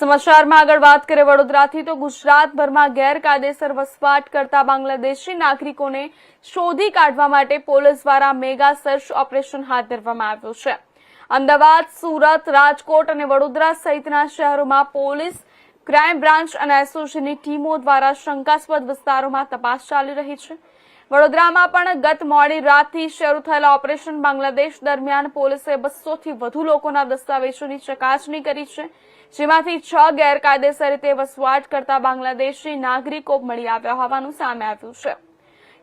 સમાચારમાં આગળ વાત કરીએ વડોદરાથી તો ગુજરાતભરમાં ગેરકાયદેસર વસવાટ કરતા બાંગ્લાદેશી નાગરિકોને શોધી કાઢવા માટે પોલીસ દ્વારા મેગા સર્ચ ઓપરેશન હાથ ધરવામાં આવ્યું છે। અમદાવાદ, સુરત, રાજકોટ અને વડોદરા સહિતના શહેરોમાં પોલીસ, ક્રાઇમ બ્રાન્ચ અને એસઓજીની ટીમો દ્વારા શંકાસ્પદ વિસ્તારોમાં તપાસ ચાલી રહી છે। વડોદરામાં પણ ગત મોડી રાતથી શરૂ થયેલા ઓપરેશન બાંગ્લાદેશ દરમિયાન પોલીસે 200થી વધુ લોકોના દસ્તાવેજોની ચકાસણી કરી છે, જેમાંથી 6 ગેરકાયદેસર રીતે વસવાટ કરતા બાંગ્લાદેશી નાગરિકો મળી આવ્યા હોવાનું સામે આવ્યું છે।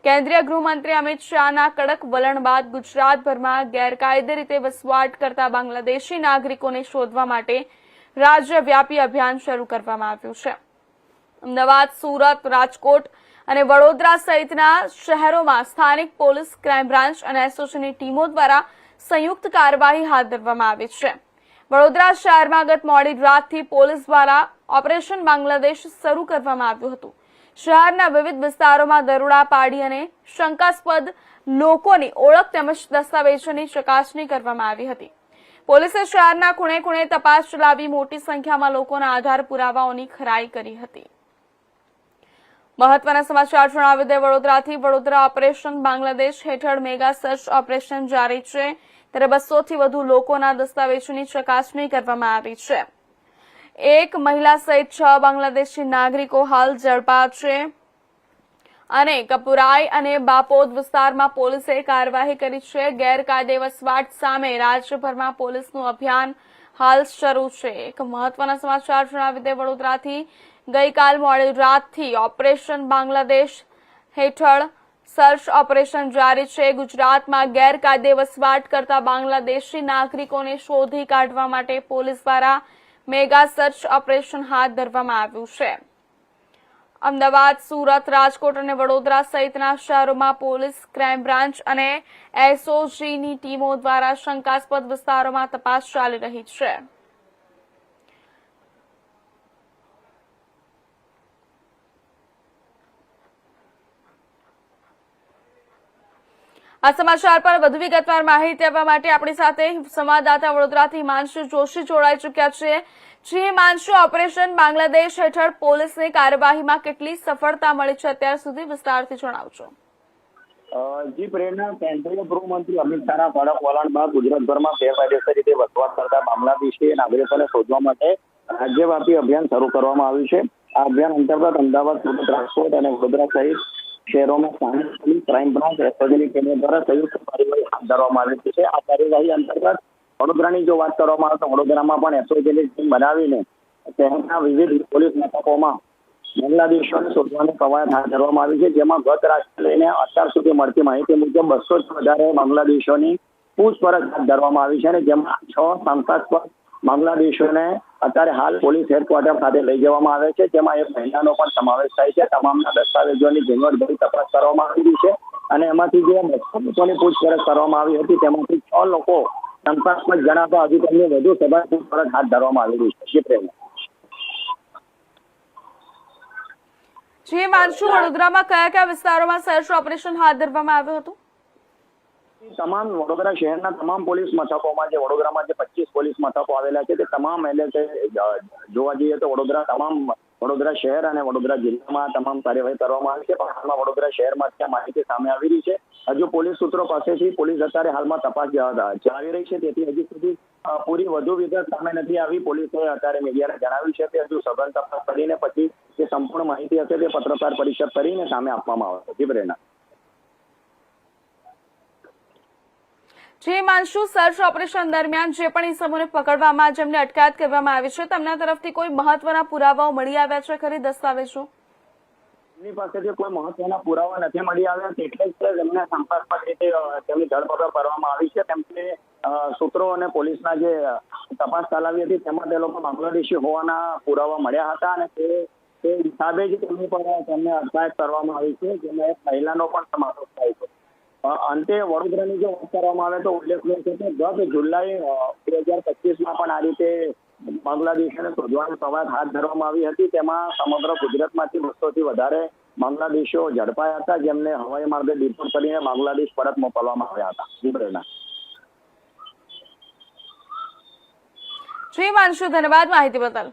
કેન્દ્રીય ગૃહમંત્રી અમિત શાહના કડક વલણ બાદ ગુજરાતભરમાં ગેરકાયદે રીતે વસવાટ કરતા બાંગ્લાદેશી નાગરિકોને શોધવા માટે રાજ્યવ્યાપી અભિયાન શરૂ કરવામાં આવ્યું છે। અમદાવાદ, સુરત, રાજકોટ અને વડોદરા સહિતના શહેરોમાં સ્થાનિક પોલીસ, ક્રાઇમ બ્રાન્ચ અને એસઓજીની ટીમો દ્વારા સંયુક્ત કાર્યવાહી હાથ ધરવામાં આવી છે। વડોદરા શહેરમાં ગત મોડી રાતથી પોલીસ દ્વારા ઓપરેશન બાંગ્લાદેશ શરૂ કરવામાં આવ્યું હતું। શહેરના વિવિધ વિસ્તારોમાં દરોડા પાડી અને શંકાસ્પદ લોકોની ઓળખ તેમજ દસ્તાવેજોની ચકાસણી કરવામાં આવી હતી। પોલીસે શહેરના ખૂણે ખૂણે તપાસ ચલાવી મોટી સંખ્યામાં લોકોના આધાર પુરાવાઓની ખરાઈ કરી હતી। મહત્વના સમાચાર જણાવી દે વડોદરાથી વડોદરા ઓપરેશન બાંગ્લાદેશ હેઠળ મેગા સર્ચ ઓપરેશન જારી છે, ત્યારે 200થી વધુ લોકોના દસ્તાવેજોની ચકાસણી કરવામાં આવી છે। એક મહિલા સહિત 6 બાંગ્લાદેશી નાગરિકો હાલ ઝડપાયા છે અને કપુરાઈ અને બાપોદ વિસ્તારમાં પોલીસે કાર્યવાહી કરી છે। ગેરકાયદે વસવાટ સામે રાજ્યભરમાં પોલીસનું અભિયાન હાલ શરૂ છે। એક મહત્વના સમાચાર જણાવી દે વડોદરાથી ગઈકાલ મોડી રાતથી ઓપરેશન બાંગ્લાદેશ હેઠળ સર્ચ ઓપરેશન જારી છે। ગુજરાતમાં ગેરકાયદે વસવાટ કરતા બાંગ્લાદેશી નાગરિકોને શોધી કાઢવા માટે પોલીસ દ્વારા મેગા સર્ચ ઓપરેશન હાથ ધરવામાં આવ્યું છે। અમદાવાદ, સુરત, રાજકોટ અને વડોદરા સહિતના શહેરોમાં પોલીસ, ક્રાઇમ બ્રાન્ચ અને એસઓજીની ટીમો દ્વારા શંકાસ્પદ વિસ્તારોમાં તપાસ ચાલી રહી છે। આ સમાચાર પર વધુ વિગતવાર માહિતી આપવા માટે આપણી સાથે સંવાદદાતા વડોદરાથી હિમાંશુ જોશી જોડાઈ ચૂક્યા છે। જે હિમાંશુ, ઓપરેશન બાંગ્લાદેશ હેઠળ પોલીસની કાર્યવાહીમાં કેટલી સફળતા મળી છે અત્યાર સુધી, વિસ્તારથી જણાવજો। જી પ્રેરણા, કેન્દ્રીય ગૃહમંત્રી અમિત શાહના કડક વલણ બાદ ગુજરાતભરમાં ગેરકાયદેસર રીતે વસવાટ કરતા બાંગ્લાદેશી નાગરિકોને શોધવા માટે રાજ્યવ્યાપી અભિયાન શરૂ કરવામાં આવ્યું છે। આ અભિયાન અંતર્ગત અમદાવાદ, સુરત, રાજકોટ અને વડોદરા સહિત શહેરોમાં સ્થાનિક પોલીસ, ક્રાઇમ બ્રાન્ચ, એસઓજીની ટીમો દ્વારા સંયુક્ત કાર્યવાહી હાથ ધરવામાં આવી છે। આ કાર્યવાહી અંતર્ગત વડોદરાની જો વાત કરવામાં આવે તો વડોદરામાં પણ એસઓજીની ટીમ બનાવીને શહેરના વિવિધ પોલીસ મથકોમાં બાંગ્લાદેશીઓને શોધવાની કવાયત હાથ ધરવામાં આવી છે, જેમાં ગત રાતથી લઈને અત્યાર સુધી મળતી માહિતી મુજબ 200થી વધારે બાંગ્લાદેશીઓની પૂછપરછ હાથ ધરવામાં આવી છે અને જેમાં 6 શંકાસ્પદ બાંગ્લાદેશીઓને અત્યારે હાલ પોલીસ હેડક્વાર્ટર ખાતે લઈ જવામાં આવે છે, જેમાં એક મહિલાનો પણ સમાવેશ થાય છે। તમામના દસ્તાવેજોની ઝીણવટભરી તપાસ કરવામાં આવી છે અને એમાંથી જે 200 લોકોની પૂછપરછ કરવામાં આવી હતી તેમાંથી 6 લોકો શંકાસ્પદ જણાતા હજુ તેમને વધુ સઘન પૂછપરછ હાથ ધરવામાં આવી છે। જે હિમાંશુ, વડોદરામાં કયા કયા વિસ્તારોમાં સર્ચ ઓપરેશન હાથ ધરવામાં આવ્યું હતું? તમામ વડોદરા શહેરના તમામ પોલીસ મથકોમાં જે વડોદરામાં જે 25 પોલીસ મથકો આવેલા છે તે તમામ જોવા જઈએ તો વડોદરા શહેર અને વડોદરા જિલ્લામાં તમામ કાર્યવાહી કરવામાં આવી છે, પણ હાલમાં વડોદરા શહેરમાં ત્યાં માહિતી સામે આવી રહી છે। હજુ પોલીસ સૂત્રો પાસેથી પોલીસ અત્યારે હાલમાં તપાસ ચલાવી રહી છે, તેથી હજી સુધી પૂરી વધુ વિગત સામે નથી આવી। પોલીસે અત્યારે મીડિયાને જણાવ્યું છે કે હજુ સઘન તપાસ કરીને પછી જે સંપૂર્ણ માહિતી હશે તે પત્રકાર પરિષદ કરીને સામે આપવામાં આવશે। જી પ્રેરણા। જે હિમાંશુ, સર્ચ ઓપરેશન દરમિયાન જે પણ ઇસમોને પકડવામાં, જેમને અટકાયત કરવામાં આવી છે, તેમના તરફથી કોઈ મહત્વના પુરાવાઓ મળી આવ્યા છે ખરી, દસ્તાવેજો? એમની પાસેથી કોઈ મહત્વના પુરાવા નથી મળી આવ્યા, એટલે જ એમને શંકાસ્પદ રીતે તેમની ધરપકડ કરવામાં આવી છે। તેમને સૂત્રો અને પોલીસના જે તપાસ ચલાવી હતી તેમાં તે લોકો બાંગ્લાદેશી હોવાના પુરાવા મળ્યા હતા અને તે હિસાબે જ તેમની પર તેમને અટકાયત કરવામાં આવી છે, જેમાં એક મહિલાનો પણ સમાવેશ થાય છે। અંતે વડોદરાની જો વાત કરવામાં આવે તો ઉલ્લેખનીય છે કે ગત જુલાઈ 2025માં પણ આ રીતે બાંગ્લાદેશીને શોધવાની કવાયત હાથ ધરવામાં આવી હતી। તેમાં સમગ્ર ગુજરાતમાંથી 200થી વધારે બાંગ્લાદેશીઓ ઝડપાયા હતા, જેમને હવાઈ માર્ગે ડિપોર્ટ કરીને બાંગ્લાદેશ પરત મોકલવામાં આવ્યા હતા। પ્રેરણા। જી હિમાંશુ, ધન્યવાદ માહિતી બદલ।